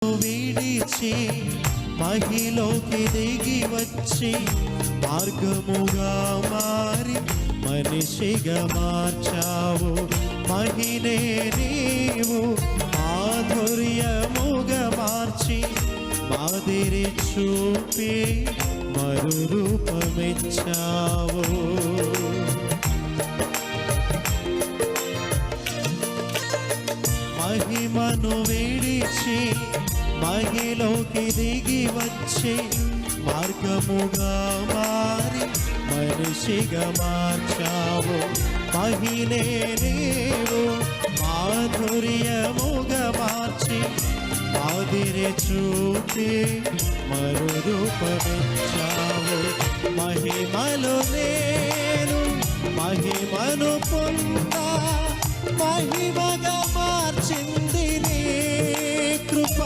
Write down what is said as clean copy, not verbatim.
విడిచి మహిలోకి దిగి వచ్చి మార్గముగా మారి మనిషిగా మార్చావు. మహినే నీవు మాధుర్యముగా మార్చి మాదిరి చూపి మరు రూపమిచ్చావు. మహిమను విడిచి మహిలోకి దిగి వచ్చి మార్గముగా మారి మనిషిగా మార్చావు. మహిళే నీవు మాధుర్యముగా మార్చి మాదిరి చూపి మరు రూపమిచ్చావు. మహిమలు నేను మహిమను పొందా మహిమగా మార్చింది నీ కృప.